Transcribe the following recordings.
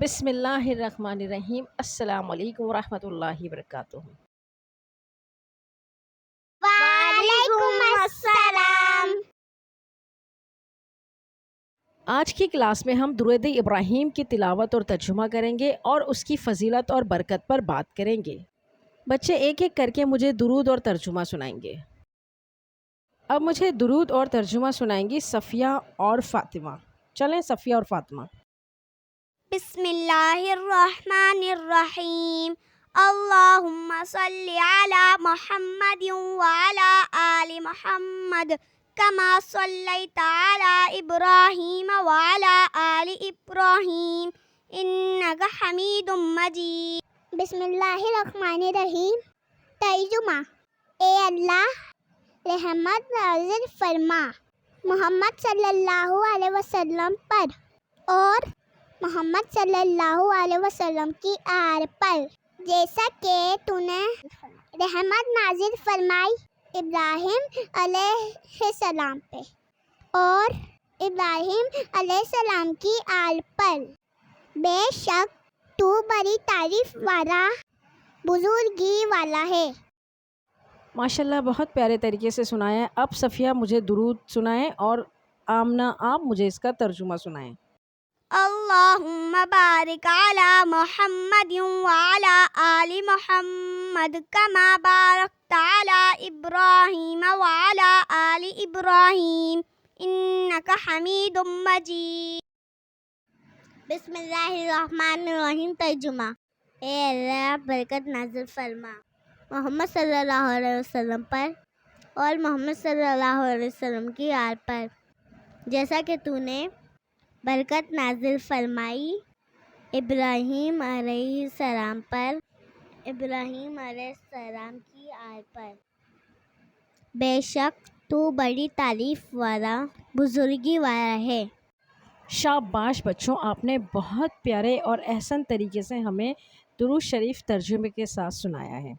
بسم اللہ الرحمن الرحیم۔ السلام علیکم ورحمۃ اللہ وبرکاتہ۔ وعلیکم السلام۔ آج کی کلاس میں ہم درود ابراہیم کی تلاوت اور ترجمہ کریں گے اور اس کی فضیلت اور برکت پر بات کریں گے۔ بچے ایک ایک کر کے مجھے درود اور ترجمہ سنائیں گے۔ اب مجھے درود اور ترجمہ سنائیں گی صفیہ اور فاطمہ۔ چلیں صفیہ اور فاطمہ۔ بسم اللہ الرحمن الرحیم۔ اللہم صلی علی محمد وعلی آل محمد کما صلیت علی ابراہیم وعلی آل ابراہیم انک حمید مجید۔ بسم اللہ الرحمن الرحیم۔ ترجمہ: اے اللہ، رحمت نازل فرما محمد صلی اللہ علیہ وسلم پر اور محمد صلی اللہ علیہ وسلم کی آل پر، جیسا کہ تو نے رحمت نازل فرمائی ابراہیم علیہ السلام پہ اور ابراہیم علیہ السلام کی آل پر۔ بے شک تو بڑی تعریف والا، بزرگی والا ہے۔ ماشاءاللہ، بہت پیارے طریقے سے سنایا ہے۔ اب صفیہ مجھے درود سنائیں اور آمنہ آپ مجھے اس کا ترجمہ سنائیں۔ اللہم بارک علی محمد وعلی آل محمد کما بارکت علی ابراہیم وعلی آل ابراہیم انک حمید مجید۔ بسم اللہ الرحمن الرحیم۔ ترجمہ: اے اللہ، برکت نازل فرما محمد صلی اللہ علیہ وسلم پر اور محمد صلی اللہ علیہ وسلم کی آل پر، جیسا کہ تو نے برکت نازل فرمائی ابراہیم علیہ السلام پر، ابراہیم علیہ السلام کی آل پر۔ بے شک تو بڑی تعریف والا، بزرگی والا ہے۔ شاباش بچوں، آپ نے بہت پیارے اور احسن طریقے سے ہمیں درود شریف ترجمے کے ساتھ سنایا ہے۔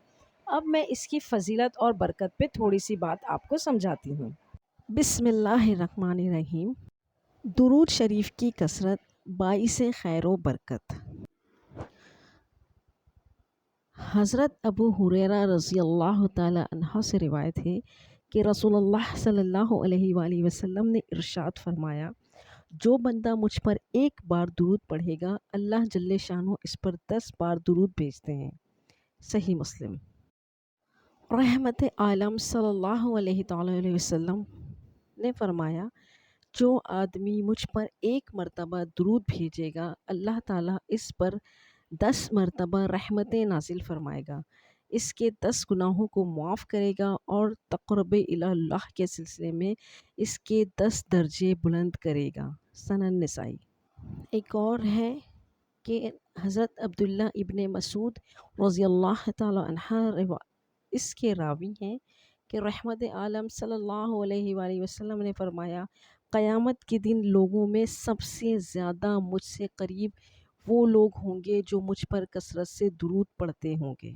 اب میں اس کی فضیلت اور برکت پہ تھوڑی سی بات آپ کو سمجھاتی ہوں۔ بسم اللہ الرحمن الرحیم۔ درود شریف کی کثرت باعث خیر و برکت۔ حضرت ابو ہریرہ رضی اللہ تعالی عنہ سے روایت ہے کہ رسول اللہ صلی اللہ علیہ وآلہ وسلم نے ارشاد فرمایا، جو بندہ مجھ پر ایک بار درود پڑھے گا، اللہ جل شانہ اس پر 10 بار درود بھیجتے ہیں۔ صحیح مسلم۔ رحمت عالم صلی اللہ علیہ وآلہ وسلم نے فرمایا، جو آدمی مجھ پر ایک مرتبہ درود بھیجے گا، اللہ تعالیٰ اس پر 10 مرتبہ رحمتیں نازل فرمائے گا، اس کے 10 گناہوں کو معاف کرے گا اور تقرب اللہ کے سلسلے میں اس کے 10 درجے بلند کرے گا۔ سنن نسائی۔ ایک اور ہے کہ حضرت عبداللہ ابن مسعود رضی اللہ تعالی عنہ اس کے راوی ہیں کہ رحمت عالم صلی اللہ علیہ وآلہ وسلم نے فرمایا، قیامت کے دن لوگوں میں سب سے زیادہ مجھ سے قریب وہ لوگ ہوں گے جو مجھ پر کثرت سے درود پڑھتے ہوں گے۔